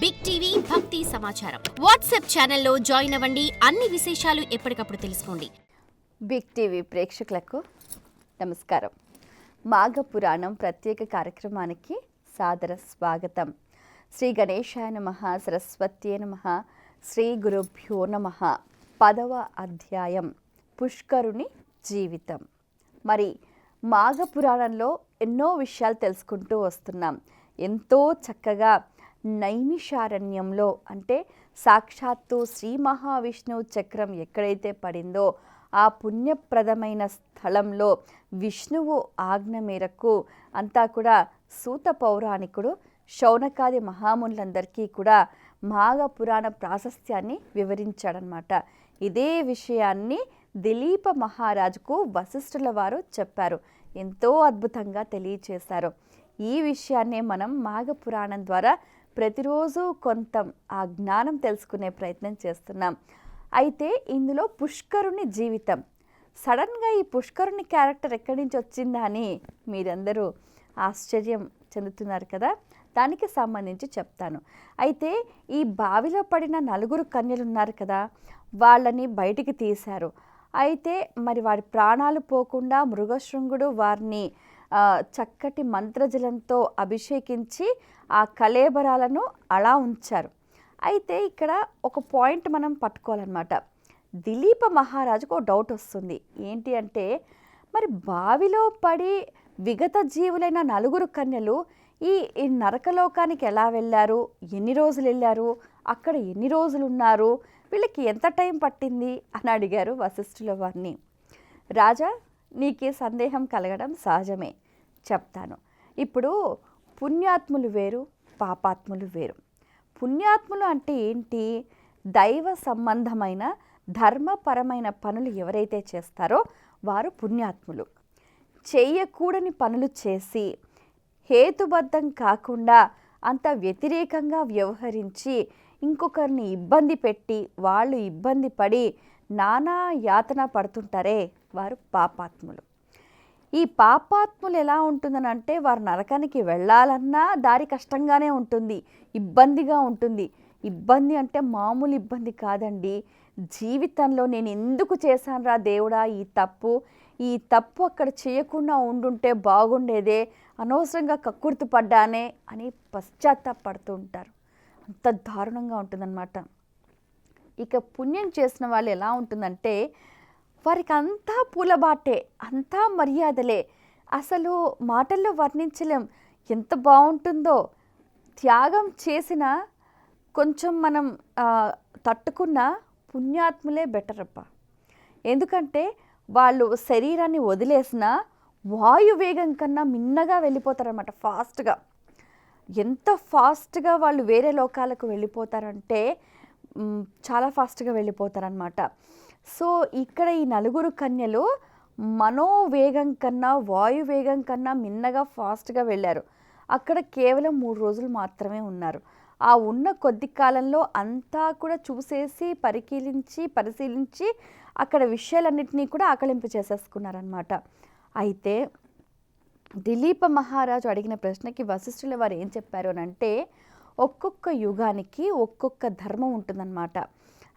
Big TV భక్తి సమాచారం WhatsApp ఛానల్లో జాయిన్ అవ్వండి. అన్ని విశేషాలు ఎప్పటికప్పుడు తెలుసుకోండి. బిగ్ టీవీ ప్రేక్షకులకు నమస్కారం. మాఘ పురాణం ప్రత్యేక కార్యక్రమానికి సాదర స్వాగతం. శ్రీ గణేశాయ నమః, సరస్వత్యే నమః, శ్రీ గురుభ్యో నమః. 10వ అధ్యాయం పుష్కరుని జీవితం. మరి మాఘ పురాణంలో ఎన్నో విషయాలు తెలుసుకుంటూ వస్తున్నాం. ఎంతో చక్కగా నైమిషారణ్యంలో అంటే సాక్షాత్తు శ్రీ మహావిష్ణువు చక్రం ఎక్కడైతే పడిందో ఆ పుణ్యప్రదమైన స్థలంలో విష్ణువు ఆజ్ఞ మేరకు అంతా కూడా సూత పౌరాణికుడు శౌనకాది మహామునులందరికీ కూడా మాఘ పురాణ ప్రాశస్త్యాన్ని వివరించాడనమాట. ఇదే విషయాన్ని దిలీప మహారాజుకు వశిష్ఠుల వారు చెప్పారు. ఎంతో అద్భుతంగా తెలియచేశారు. ఈ విషయాన్నే మనం మాఘ పురాణం ద్వారా ప్రతిరోజు కొంత ఆ జ్ఞానం తెలుసుకునే ప్రయత్నం చేస్తున్నాం. అయితే ఇందులో పుష్కరుని జీవితం, సడన్గా ఈ పుష్కరుని క్యారెక్టర్ ఎక్కడి నుంచి వచ్చిందా అని మీరందరూ ఆశ్చర్యం చెందుతున్నారు కదా. దానికి సంబంధించి చెప్తాను. అయితే ఈ బావిలో పడిన 4 కన్యలు ఉన్నారు కదా, వాళ్ళని బయటికి తీశారు. అయితే మరి వారి ప్రాణాలు పోకుండా మృగశృంగుడు వారిని చక్కటి మంత్రజలంతో అభిషేకించి ఆ కళేబరాలను అలా ఉంచారు. అయితే ఇక్కడ ఒక పాయింట్ మనం పట్టుకోవాలన్నమాట. దిలీప మహారాజుకు ఒక డౌట్ వస్తుంది. ఏంటి అంటే, మరి బావిలో పడి విగత జీవులైన 4 కన్యలు ఈ నరకలోకానికి ఎలా వెళ్ళారు, ఎన్ని రోజులు వెళ్ళారు, అక్కడ ఎన్ని రోజులు ఉన్నారు, వీళ్ళకి ఎంత టైం పట్టింది అని అడిగారు వశిష్ఠుల వారిని. రాజా, నీకే సందేహం కలగడం సహజమే, చెప్తాను. ఇప్పుడు పుణ్యాత్ములు వేరు, పాపాత్ములు వేరు. పుణ్యాత్ములు అంటే ఏంటి? దైవ సంబంధమైన ధర్మపరమైన పనులు ఎవరైతే చేస్తారో వారు పుణ్యాత్ములు. చేయకూడని పనులు చేసి హేతుబద్ధం కాకుండా అంత వ్యతిరేకంగా వ్యవహరించి ఇంకొకరిని ఇబ్బంది పెట్టి వాళ్ళు ఇబ్బంది పడి నానా యాతన పడుతుంటారే వారు పాపాత్ములు. ఈ పాపాత్ములు ఎలా ఉంటుందని అంటే, వారు నరకానికి వెళ్ళాలన్నా దారి కష్టంగానే ఉంటుంది, ఇబ్బందిగా ఉంటుంది. ఇబ్బంది అంటే మామూలు ఇబ్బంది కాదండి. జీవితంలో నేను ఎందుకు చేశానురా దేవుడా ఈ తప్పు అక్కడ చేయకుండా ఉండుంటే బాగుండేదే, అనవసరంగా కక్కుర్తి పడ్డానే అని పశ్చాత్తాపడుతూ ఉంటారు. అంత దారుణంగా ఉంటుందన్నమాట. ఇక పుణ్యం చేసిన వాళ్ళు ఎలా ఉంటుందంటే, వారికి అంతా పూలబాటే, అంతా మర్యాదలే, అసలు మాటల్లో వర్ణించలేం ఎంత బాగుంటుందో. త్యాగం చేసిన కొంచెం మనం తట్టుకున్న పుణ్యాత్ములే బెటర్ అప్ప. ఎందుకంటే వాళ్ళు శరీరాన్ని వదిలేసిన వాయువేగం కన్నా మిన్నగా వెళ్ళిపోతారన్నమాట, ఫాస్ట్గా. ఎంత ఫాస్ట్గా వాళ్ళు వేరే లోకాలకు వెళ్ళిపోతారంటే చాలా ఫాస్ట్గా వెళ్ళిపోతారనమాట. సో ఇక్కడ ఈ 4 కన్యలు మనోవేగం కన్నా వాయువేగం కన్నా మిన్నగా ఫాస్ట్గా వెళ్ళారు. అక్కడ కేవలం 3 రోజులు మాత్రమే ఉన్నారు. ఆ ఉన్న కొద్ది కాలంలో అంతా కూడా చూసేసి పరిశీలించి అక్కడ విషయాలన్నింటినీ కూడా ఆకలింపు చేసేసుకున్నారనమాట. అయితే దిలీప మహారాజు అడిగిన ప్రశ్నకి వశిష్ఠుల వారు ఏం చెప్పారు అని అంటే, ఒక్కొక్క యుగానికి ఒక్కొక్క ధర్మం ఉంటుందన్నమాట.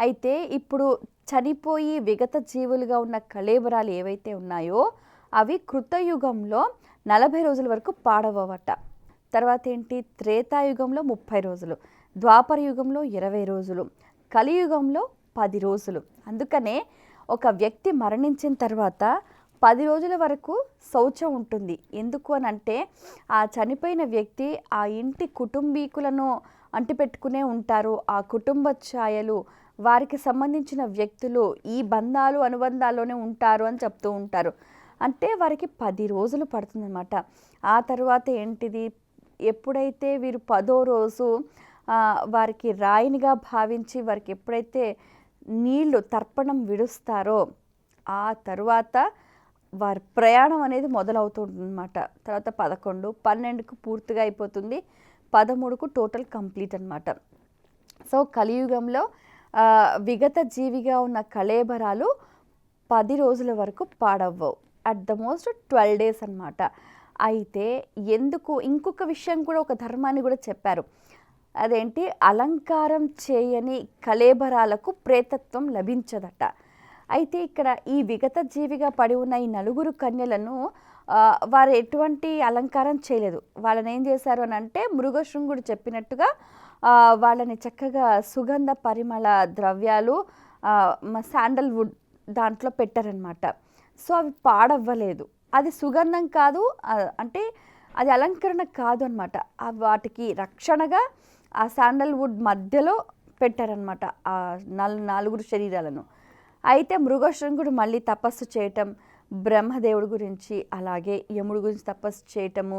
అయితే ఇప్పుడు చనిపోయి విగత జీవులుగా ఉన్న కళేబరాలు ఏవైతే ఉన్నాయో అవి కృతయుగంలో 40 రోజుల వరకు పాడవట. తర్వాత ఏంటి, త్రేతాయుగంలో 30 రోజులు, ద్వాపర యుగంలో 20 రోజులు, కలియుగంలో 10 రోజులు. అందుకనే ఒక వ్యక్తి మరణించిన తర్వాత 10 రోజుల వరకు శౌచం ఉంటుంది. ఎందుకు అని అంటే, ఆ చనిపోయిన వ్యక్తి ఆ ఇంటి కుటుంబీకులను అంటిపెట్టుకునే ఉంటారు. ఆ కుటుంబ ఛాయలు, వారికి సంబంధించిన వ్యక్తులు ఈ బంధాలు అనుబంధాల్లోనే ఉంటారు అని చెప్తూ ఉంటారు. అంటే వారికి 10 రోజులు పడుతుందన్నమాట. ఆ తర్వాత ఏంటిది, ఎప్పుడైతే వీరు 10వ రోజు వారికి రాయినిగా భావించి వారికి ఎప్పుడైతే నీళ్లు తర్పణం విడుస్తారో ఆ తరువాత వారి ప్రయాణం అనేది మొదలవుతుందన్నమాట. తర్వాత 11, 12కు పూర్తిగా అయిపోతుంది, 13కు టోటల్ కంప్లీట్ అనమాట. సో కలియుగంలో విగత జీవిగా ఉన్న కళేబరాలు 10 రోజుల వరకు పాడవ్వవు. అట్ ద మోస్ట్ 12 days అన్నమాట. అయితే ఎందుకు ఇంకొక విషయం కూడా, ఒక ధర్మాన్ని కూడా చెప్పారు. అదేంటి, అలంకారం చేయని కళేబరాలకు ప్రేతత్వం లభించదట. అయితే ఇక్కడ ఈ విగత జీవిగా పడి ఉన్న ఈ నలుగురు కన్యలను వారు ఎటువంటి అలంకారం చేయలేదు. వాళ్ళని ఏం చేశారు అని అంటే, మృగశృంగుడు చెప్పినట్టుగా వాళ్ళని చక్కగా సుగంధ పరిమళ ద్రవ్యాలు, శాండల్వుడ్ దాంట్లో పెట్టారనమాట. సో అవి పాడవ్వలేదు. అది సుగంధం కాదు, అంటే అది అలంకరణ కాదు అనమాట. వాటికి రక్షణగా ఆ శాండల్వుడ్ మధ్యలో పెట్టారనమాట ఆ నలుగురు శరీరాలను. అయితే మృగశృంగుడు మళ్ళీ తపస్సు చేయటం, బ్రహ్మదేవుడి గురించి అలాగే యముడి గురించి తపస్సు చేయటము,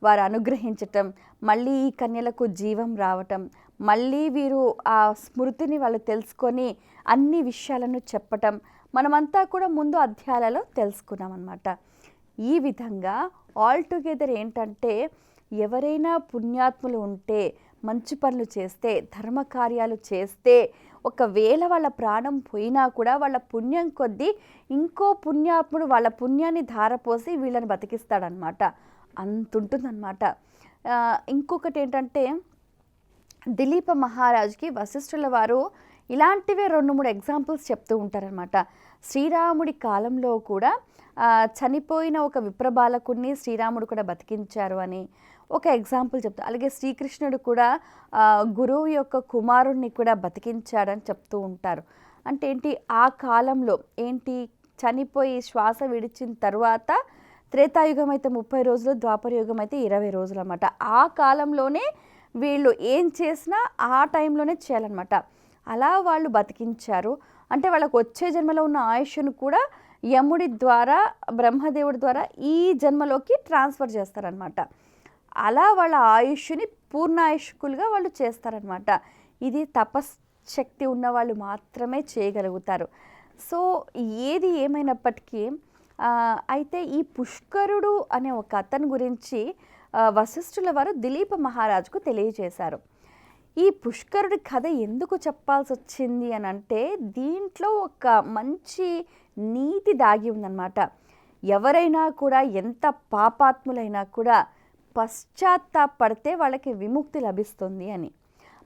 వారు అనుగ్రహించటం, మళ్ళీ ఈ కన్యలకు జీవం రావటం, మళ్ళీ వీరు ఆ స్మృతిని వాళ్ళు తెలుసుకొని అన్ని విషయాలను చెప్పటం మనమంతా కూడా ముందు అధ్యాయాలలో తెలుసుకున్నాం అన్నమాట. ఈ విధంగా ఆల్ టుగెదర్ ఏంటంటే, ఎవరైనా పుణ్యాత్ములు ఉంటే, మంచి పనులు చేస్తే, ధర్మ కార్యాలు చేస్తే, ఒకవేళ వాళ్ళ ప్రాణం పోయినా కూడా వాళ్ళ పుణ్యం కొద్దీ ఇంకో పుణ్యాత్ముడు వాళ్ళ పుణ్యాన్ని ధారపోసి వీళ్ళని బతికిస్తాడనమాట. అంతుంటుందన్నమాట. ఇంకొకటి ఏంటంటే, దిలీప మహారాజుకి వశిష్ఠుల వారు ఇలాంటివే 2-3 ఎగ్జాంపుల్స్ చెప్తూ ఉంటారనమాట. శ్రీరాముడి కాలంలో కూడా చనిపోయిన ఒక విప్రబాలకుడిని శ్రీరాముడు కూడా బతికించారు అని ఒక ఎగ్జాంపుల్ చెప్తారు. అలాగే శ్రీకృష్ణుడు కూడా గురువు యొక్క కుమారుణ్ణి కూడా బతికించాడని చెప్తూ ఉంటారు. అంటే ఏంటి, ఆ కాలంలో ఏంటి, చనిపోయి శ్వాస విడిచిన తర్వాత త్రేతాయుగం అయితే 30 రోజులు, ద్వాపరయుగం అయితే 20 రోజులు అన్నమాట. ఆ కాలంలోనే వీళ్ళు ఏం చేసినా ఆ టైంలోనే చేయాలన్నమాట. అలా వాళ్ళు బతికించారు. అంటే వాళ్ళకు వచ్చే జన్మలో ఉన్న ఆయుష్ను కూడా యముడి ద్వారా, బ్రహ్మదేవుడి ద్వారా ఈ జన్మలోకి ట్రాన్స్ఫర్ చేస్తారనమాట. అలా వాళ్ళ ఆయుష్ని పూర్ణాయుష్కులుగా వాళ్ళు చేస్తారనమాట. ఇది తపశ్శక్తి ఉన్న వాళ్ళు మాత్రమే చేయగలుగుతారు. సో ఏది ఏమైనప్పటికీ అయితే ఈ పుష్కరుడు అనే ఒక అతని గురించి వశిష్ఠుల వారు దిలీప మహారాజుకు తెలియజేశారు. ఈ పుష్కరుడి కథ ఎందుకు చెప్పాల్సి వచ్చింది అని అంటే, దీంట్లో ఒక మంచి నీతి దాగి ఉందన్నమాట. ఎవరైనా కూడా ఎంత పాపాత్ములైనా కూడా పశ్చాత్తాపడితే వాళ్ళకి విముక్తి లభిస్తుంది అని.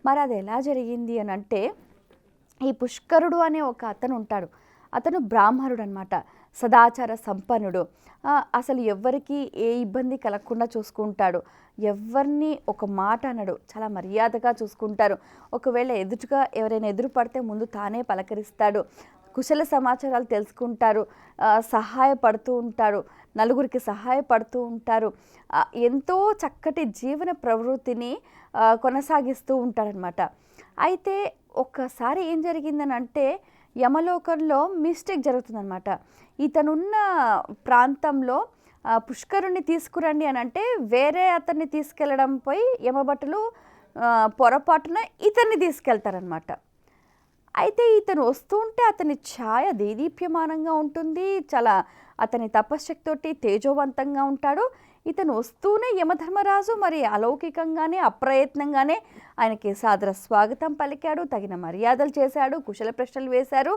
మరి అది ఎలా జరిగింది అని అంటే, ఈ పుష్కరుడు అనే ఒక అతను ఉంటాడు. అతను బ్రాహ్మణుడు అనమాట, సదాచార సంపన్నుడు. అసలు ఎవ్వరికి ఏ ఇబ్బంది కలగకుండా చూసుకుంటాడు. ఎవరిని ఒక మాట అనడు, చాలా మర్యాదగా చూసుకుంటారు. ఒకవేళ ఎదుటిగా ఎవరైనా ఎదురు పడితే ముందు తానే పలకరిస్తాడు, కుశల సమాచారాలు తెలుసుకుంటారు, సహాయపడుతూ ఉంటారు, నలుగురికి సహాయపడుతూ ఉంటారు. ఎంతో చక్కటి జీవన ప్రవృత్తిని కొనసాగిస్తూ ఉంటాడనమాట. అయితే ఒక్కసారి ఏం జరిగిందని అంటే, యమలోకంలో మిస్టేక్ జరుగుతుందన్నమాట. ఇతనున్న ప్రాంతంలో పుష్కరుణ్ణి తీసుకురండి అని అంటే, వేరే అతన్ని తీసుకెళ్ళడం పోయి యమభటులు పొరపాటున ఇతన్ని తీసుకెళ్తారనమాట. అయితే ఇతను వస్తూ ఉంటే అతని ఛాయ దేదీప్యమానంగా ఉంటుంది, చాలా అతని తపశ్శక్తితోటి తేజోవంతంగా ఉంటాడు. ఇతను వస్తూనే యమధర్మరాజు మరి అలౌకికంగానే, అప్రయత్నంగానే ఆయనకి సాదర స్వాగతం పలికాడు, తగిన మర్యాదలు చేశాడు, కుశల ప్రశ్నలు వేశారు.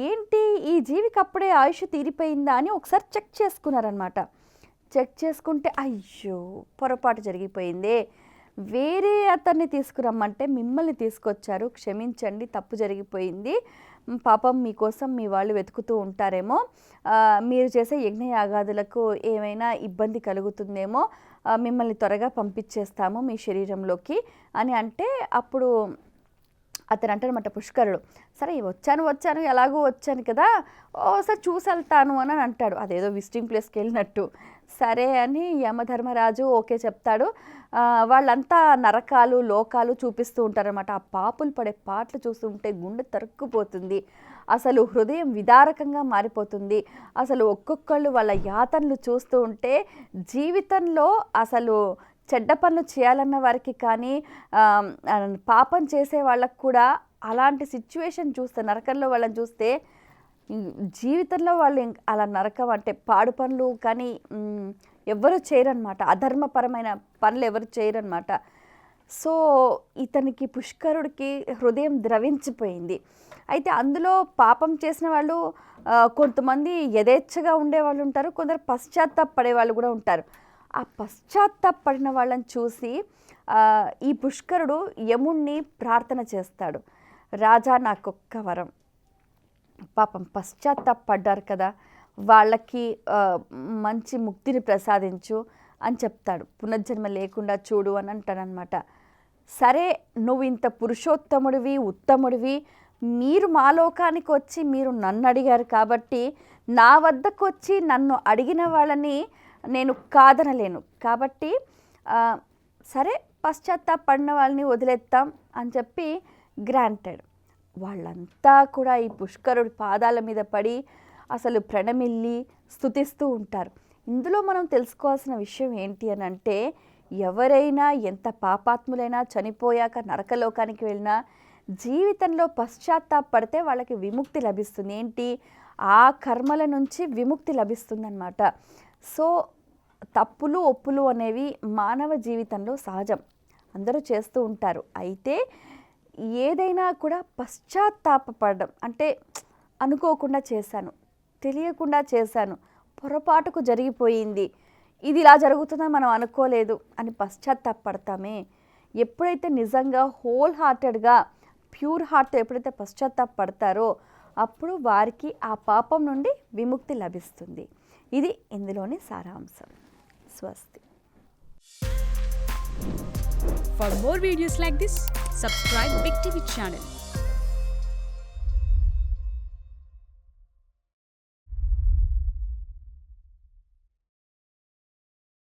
ఏంటి, ఈ జీవికి అప్పుడే ఆయుష్ తీరిపోయిందా అని ఒకసారి చెక్ చేసుకున్నారనమాట. చెక్ చేసుకుంటే, అయ్యో పొరపాటు జరిగిపోయిందే, వేరే అతన్ని తీసుకురమ్మంటే మిమ్మల్ని తీసుకొచ్చారు, క్షమించండి, తప్పు జరిగిపోయింది, పాపం మీకోసం మీ వాళ్ళు వెతుకుతూ ఉంటారేమో, మీరు చేసే యజ్ఞయాగాదులకు ఏమైనా ఇబ్బంది కలుగుతుందేమో, మిమ్మల్ని త్వరగా పంపించేస్తాము మీ శరీరంలోకి అని అంటే, అప్పుడు అతను అంటారన్నమాట పుష్కరుడు, సరే వచ్చాను ఎలాగో వచ్చాను కదా, ఓసారి చూసి వెళ్తాను అని అంటాడు. అదేదో విజిటింగ్ ప్లేస్కి వెళ్ళినట్టు. సరే అని యమధర్మరాజు ఓకే చెప్తాడు. వాళ్ళంతా నరకాలు, లోకాలు చూపిస్తూ ఉంటారన్నమాట. ఆ పాపులు పడే పాటలు చూస్తుంటే గుండె తరుక్కుపోతుంది, అసలు హృదయం విదారకంగా మారిపోతుంది. అసలు ఒక్కొక్కళ్ళు వాళ్ళ యాతనలు చూస్తూ ఉంటే జీవితంలో అసలు చెడ్డ పనులు చేయాలన్న వారికి కానీ, పాపం చేసే వాళ్ళకు కూడా అలాంటి సిచ్యువేషన్ చూస్తే, నరకంలో వాళ్ళని చూస్తే జీవితంలో వాళ్ళు అలా నరకం అంటే పాడు పనులు కానీ ఎవరు చేయరనమాట, అధర్మపరమైన పనులు ఎవరు చేయరనమాట. సో ఇతనికి పుష్కరుడికి హృదయం ద్రవించిపోయింది. అయితే అందులో పాపం చేసిన వాళ్ళు కొంతమంది యథేచ్ఛగా ఉండేవాళ్ళు ఉంటారు, కొందరు పశ్చాత్తాపడే వాళ్ళు కూడా ఉంటారు. ఆ పశ్చాత్తాపడిన వాళ్ళని చూసి ఈ పుష్కరుడు యముణ్ణి ప్రార్థన చేస్తాడు, రాజా నాకొక్క వరం, పాపం పశ్చాత్తాపడ్డారు కదా, వాళ్ళకి మంచి ముక్తిని ప్రసాదించు అని చెప్తాడు, పునర్జన్మ లేకుండా చూడు అని అంటాడనమాట. సరే నువ్వు ఇంత పురుషోత్తముడివి, ఉత్తముడివి, మీరు మా లోకానికి వచ్చి మీరు నన్ను అడిగారు కాబట్టి నా వద్దకు వచ్చి నన్ను అడిగిన వాళ్ళని నేను కాదనలేను, కాబట్టి సరే పశ్చాత్తాపడిన వాళ్ళని వదిలేస్తాం అని చెప్పి గ్రాంటెడ్. వాళ్ళంతా కూడా ఈ పుష్కరుడి పాదాల మీద పడి అసలు ప్రణమిల్లి స్తుతిస్తూ ఉంటారు. ఇందులో మనం తెలుసుకోవాల్సిన విషయం ఏంటి అని అంటే, ఎవరైనా ఎంత పాపాత్ములైనా చనిపోయాక నరకలోకానికి వెళ్ళినా జీవితంలో పశ్చాత్తాపడితే వాళ్ళకి విముక్తి లభిస్తుంది. ఏంటి, ఆ కర్మల నుంచి విముక్తి లభిస్తుందన్నమాట. సో తప్పులు ఒప్పులు అనేవి మానవ జీవితంలో సహజం, అందరూ చేస్తూ ఉంటారు. అయితే ఏదైనా కూడా పశ్చాత్తాపడడం అంటే అనుకోకుండా చేశాను, తెలియకుండా చేశాను, పొరపాటుకు జరిగిపోయింది, ఇది ఇలా జరుగుతుందని మనం అనుకోలేదు అని పశ్చాత్తాపడతామే. ఎప్పుడైతే నిజంగా హోల్ హార్టెడ్గా ప్యూర్ హార్ట్తో ఎప్పుడైతే పశ్చాత్తాపడతారో అప్పుడు వారికి ఆ పాపం నుండి విముక్తి లభిస్తుంది. ఇది ఇందులోని సారాంశం. స్వస్తి. For more videos like this, subscribe Big TV channel.